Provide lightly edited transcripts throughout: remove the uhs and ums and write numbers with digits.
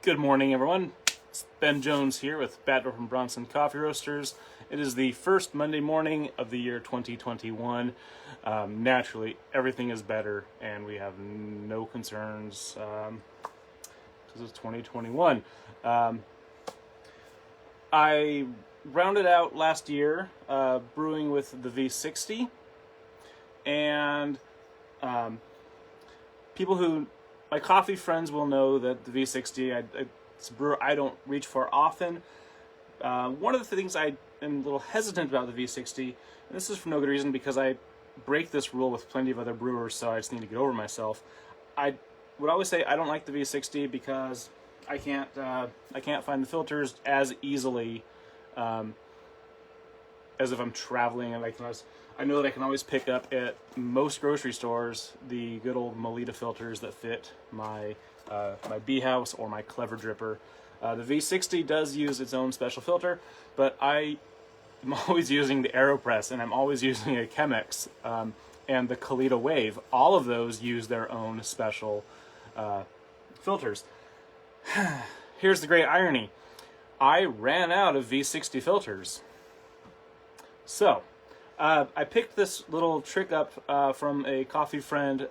Good morning, everyone. It's Ben Jones here with Batdorf and Bronson Coffee Roasters. It is the first Monday morning of the year 2021. Naturally, everything is better, and we have no concerns because it's 2021. I rounded out last year brewing with the V60, and my coffee friends will know that the V60, it's a brewer I don't reach for often. One of the things I am a little hesitant about the V60, and this is for no good reason because I break this rule with plenty of other brewers, so I just need to get over myself. I would always say I don't like the V60 because I can't find the filters as easily as if I'm traveling, and I know that I can always pick up at most grocery stores the good old Melita filters that fit my my Bee House or my Clever Dripper. The V60 does use its own special filter, but I am always using the AeroPress, and I'm always using a Chemex and the Kalita Wave. All of those use their own special filters. Here's the great irony. I ran out of V60 filters. So, I picked this little trick up from a coffee friend.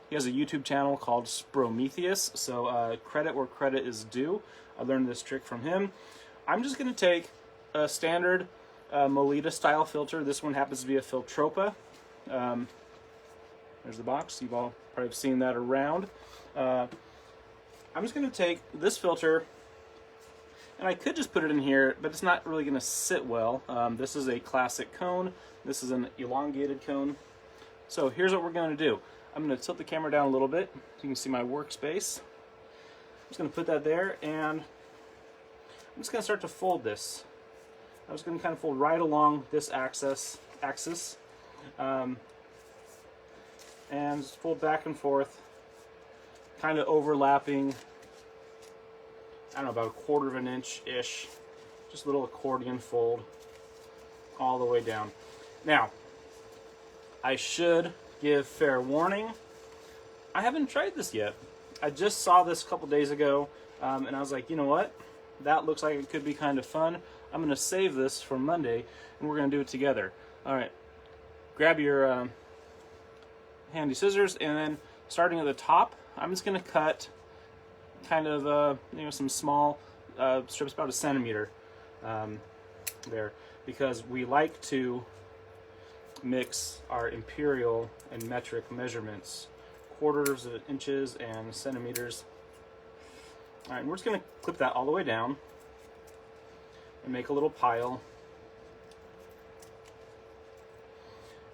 He has a YouTube channel called Sprometheus, so credit where credit is due. I learned this trick from him. I'm just going to take a standard Melita style filter. This one happens to be a Filtropa. There's the box. You've all probably seen that around. I'm just going to take this filter, and I could just put it in here, but it's not really going to sit well. This is a classic cone. This is an elongated cone. So here's what we're going to do. I'm going to tilt the camera down a little bit so you can see my workspace. I'm just going to put that there, and I'm just going to start to fold this. I'm just going to kind of fold right along this axis, and just fold back and forth, kind of overlapping, I don't know, about 1/4 of an inch-ish, just a little accordion fold all the way down. Now, I should give fair warning, I haven't tried this yet. I just saw this a couple days ago, and I was like, you know what? That looks like it could be kind of fun. I'm going to save this for Monday, and we're going to do it together. All right, grab your handy scissors, and then starting at the top, I'm just going to cut kind of some small strips, about 1 centimeter there, because we like to mix our imperial and metric measurements, quarters of inches and centimeters. All right, and we're just going to clip that all the way down and make a little pile.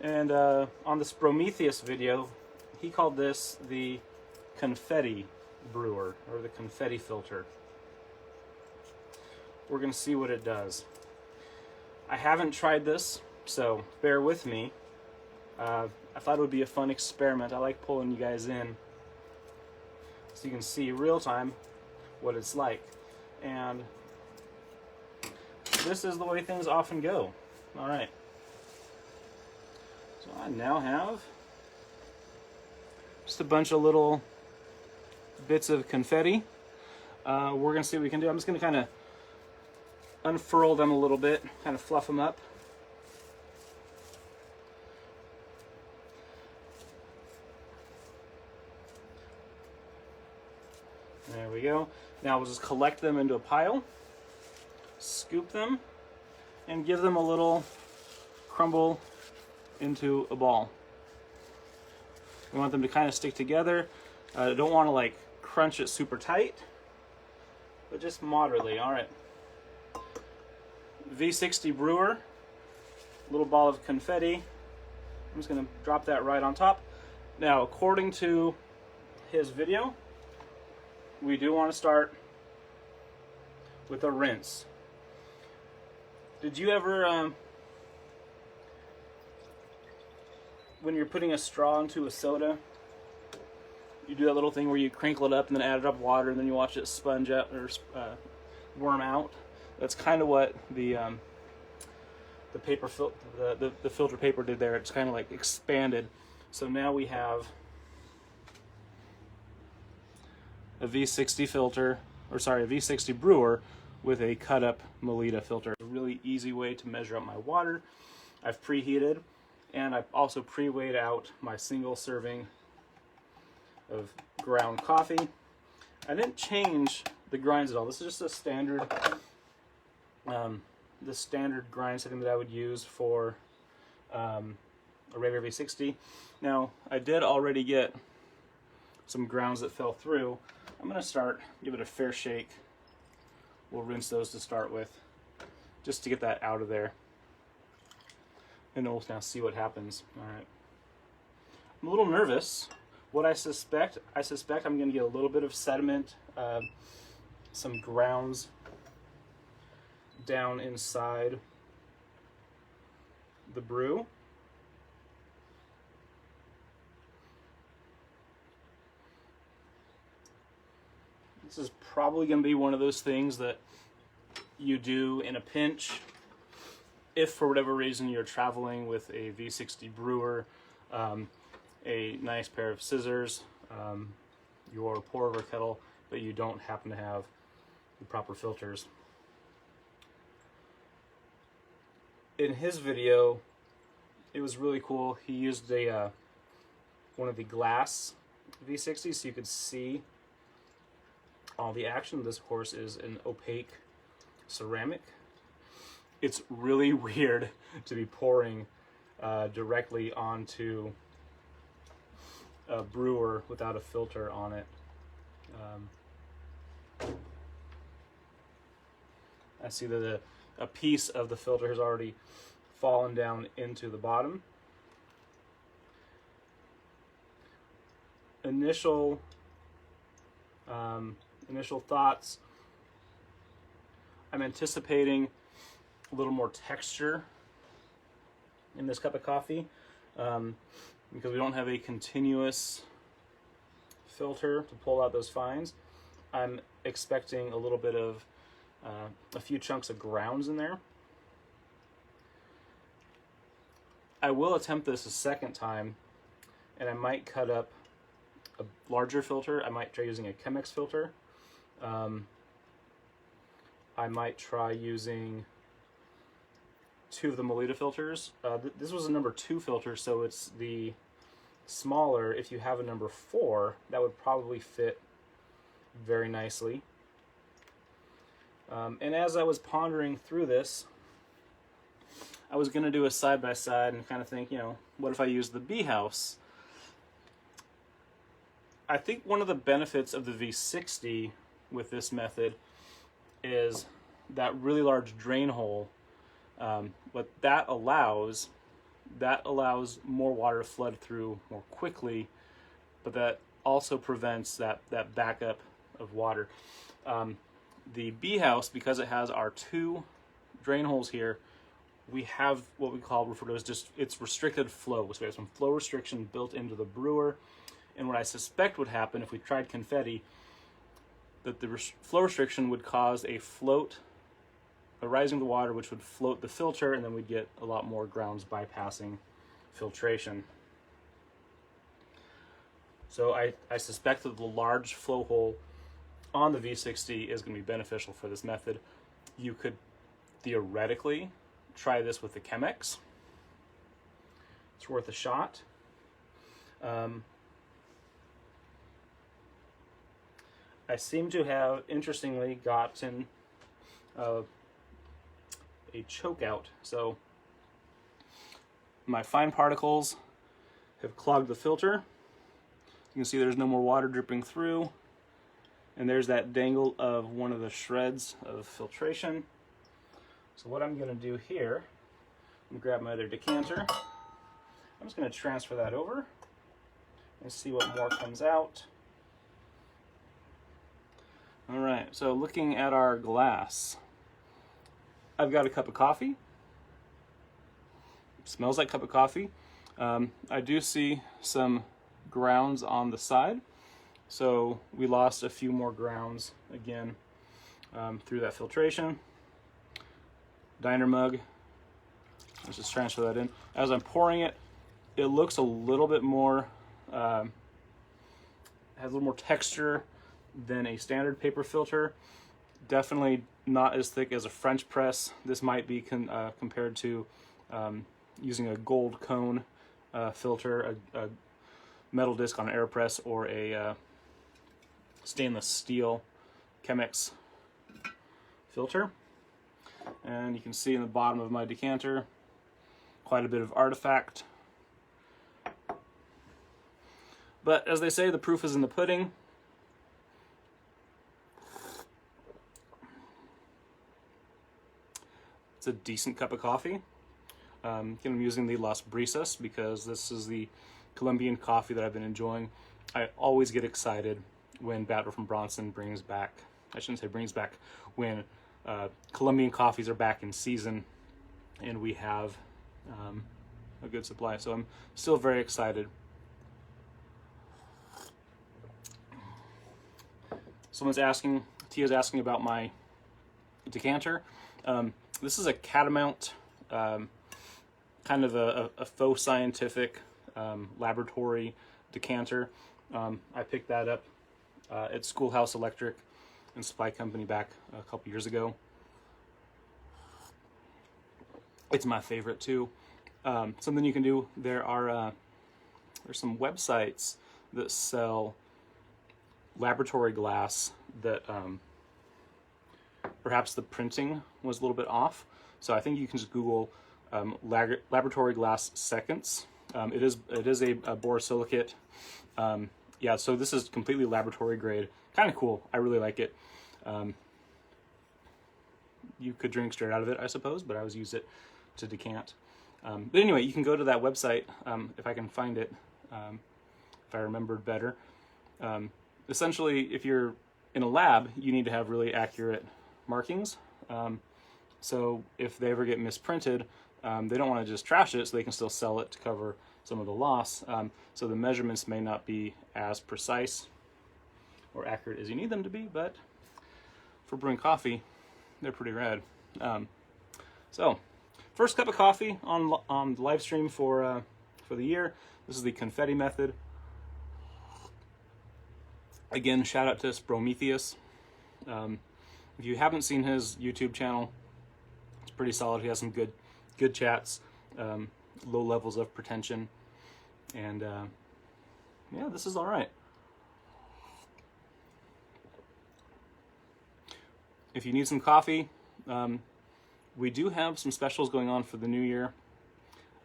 And on this Prometheus video, he called this the Confetti brewer, or the Confetti filter. We're going to see what it does. I haven't tried this, so bear with me. I thought it would be a fun experiment. I like pulling you guys in so you can see real time what it's like. And this is the way things often go. All right. So I now have just a bunch of little bits of confetti. We're going to see what we can do. I'm just going to kind of unfurl them a little bit, kind of fluff them up. There we go. Now we'll just collect them into a pile, scoop them, and give them a little crumble into a ball. We want them to kind of stick together. Don't want to like crunch it super tight, but just moderately. All right. V60 brewer, little ball of confetti. I'm just going to drop that right on top. Now, according to his video, we do want to start with a rinse. Did you ever, when you're putting a straw into a soda, you do that little thing where you crinkle it up and then add a drop of water and then you watch it sponge out or worm out? That's kind of what the filter paper did there. It's kind of like expanded. So now we have a V60 filter, a V60 brewer with a cut up Melita filter. A really easy way to measure out my water. I've preheated, and I've also pre-weighed out my single serving of ground coffee. I didn't change the grinds at all. This is just a standard, the standard grind setting that I would use for a regular V60. Now, I did already get some grounds that fell through. I'm going to give it a fair shake. We'll rinse those to start with, just to get that out of there. And we'll now see what happens. All right. I'm a little nervous. What I suspect I'm going to get a little bit of sediment, some grounds down inside the brew. This is probably going to be one of those things that you do in a pinch. If for whatever reason you're traveling with a V60 brewer, a nice pair of scissors, your pour over kettle, but you don't happen to have the proper filters. In his video, it was really cool. He used one of the glass V60s so you could see all the action. This, of course, is an opaque ceramic. It's really weird to be pouring directly onto a brewer without a filter on it. I see that a piece of the filter has already fallen down into the bottom. Initial thoughts, I'm anticipating a little more texture in this cup of coffee, because we don't have a continuous filter to pull out those fines. I'm expecting a little bit of a few chunks of grounds in there. I will attempt this a second time, and I might cut up a larger filter. I might try using a Chemex filter. I might try using 2 of the Melita filters. This was a number 2 filter, so it's the smaller. If you have a number 4, that would probably fit very nicely. And as I was pondering through this, I was going to do a side-by-side and kind of think, what if I use the B house? I think one of the benefits of the V60 with this method is that really large drain hole. What that allows more water to flood through more quickly, but that also prevents that backup of water. The B house, because it has our 2 drain holes here, we have what we refer to as just it's restricted flow. So we have some flow restriction built into the brewer. And what I suspect would happen if we tried Confetti, that the flow restriction would cause a rising of the water, which would float the filter, and then we'd get a lot more grounds bypassing filtration. So I suspect that the large flow hole on the V60 is going to be beneficial for this method. You could theoretically try this with the Chemex. It's worth a shot. I seem to have, interestingly, gotten a choke out. So my fine particles have clogged the filter. You can see there's no more water dripping through. And there's that dangle of one of the shreds of filtration. So what I'm going to do here, I'm going to grab my other decanter. I'm just going to transfer that over and see what more comes out. All right, so looking at our glass, I've got a cup of coffee. It smells like a cup of coffee. I do see some grounds on the side. So we lost a few more grounds again through that filtration. Diner mug. Let's just transfer that in. As I'm pouring it, it looks a little bit more, has a little more texture than a standard paper filter. Definitely not as thick as a French press. This might be compared to using a gold cone filter, a metal disc on an AirPress, or a stainless steel Chemex filter. And you can see in the bottom of my decanter quite a bit of artifact. But as they say, the proof is in the pudding. It's a decent cup of coffee. I'm using the Las Brisas because this is the Colombian coffee that I've been enjoying. I always get excited when Batdorf and Bronson brings back, I shouldn't say brings back, when Colombian coffees are back in season and we have a good supply. So I'm still very excited. Tia's asking about my decanter. This is a Catamount, kind of a faux scientific laboratory decanter. I picked that up at Schoolhouse Electric and Supply Company back a couple years ago. It's my favorite too. Something you can do, there's some websites that sell laboratory glass that perhaps the printing was a little bit off. So I think you can just Google laboratory glass seconds. It is a borosilicate. Yeah, so this is completely laboratory grade. Kind of cool. I really like it. You could drink straight out of it, I suppose, but I always use it to decant. But anyway, you can go to that website if I can find it, if I remembered better. Essentially, if you're in a lab, you need to have really accurate markings. So if they ever get misprinted, they don't want to just trash it, so they can still sell it to cover some of the loss. So the measurements may not be as precise or accurate as you need them to be, but for brewing coffee, they're pretty rad. So first cup of coffee on the live stream for the year. This is the Confetti method. Again, shout out to Prometheus. If you haven't seen his YouTube channel, it's pretty solid. He has some good chats, low levels of pretension, and yeah, this is all right. If you need some coffee, we do have some specials going on for the new year.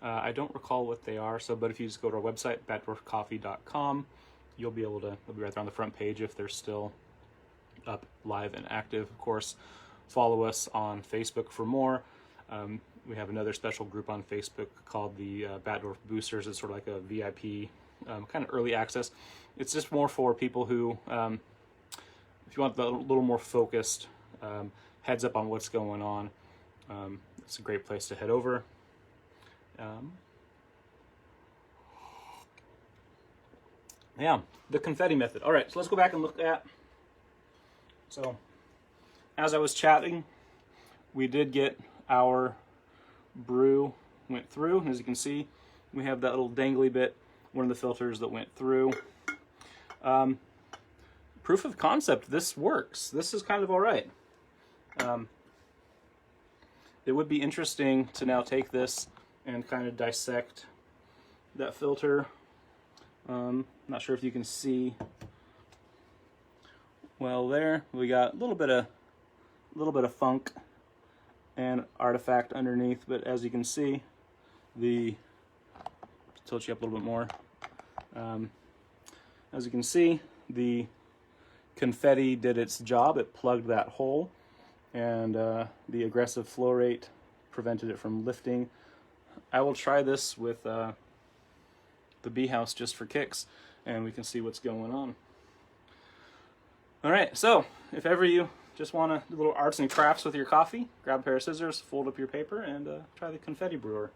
I don't recall what they are, but if you just go to our website, batdorfcoffee.com, you'll be able to, they'll be right there on the front page if they're still up, live, and active. Of course, follow us on Facebook for more. We have another special group on Facebook called the Batdorf Boosters. It's sort of like a VIP kind of early access. It's just more for people who, if you want a little more focused heads up on what's going on, it's a great place to head over. Yeah, the Confetti method. All right, so let's go back and look at. So, as I was chatting, we did get our brew went through. As you can see, we have that little dangly bit, one of the filters that went through. Proof of concept, this works. This is kind of all right. It would be interesting to now take this and kind of dissect that filter. Not sure if you can see well there. We got a little bit of funk and artifact underneath, but as you can see, tilt you up a little bit more. As you can see, the Confetti did its job. It plugged that hole, and the aggressive flow rate prevented it from lifting. I will try this with the bee house just for kicks, and we can see what's going on. All right, so if ever you just want to do little arts and crafts with your coffee, grab a pair of scissors, fold up your paper, and try the Confetti brewer.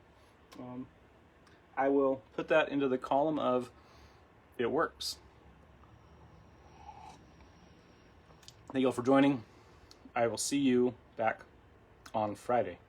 I will put that into the column of it works. Thank you all for joining. I will see you back on Friday.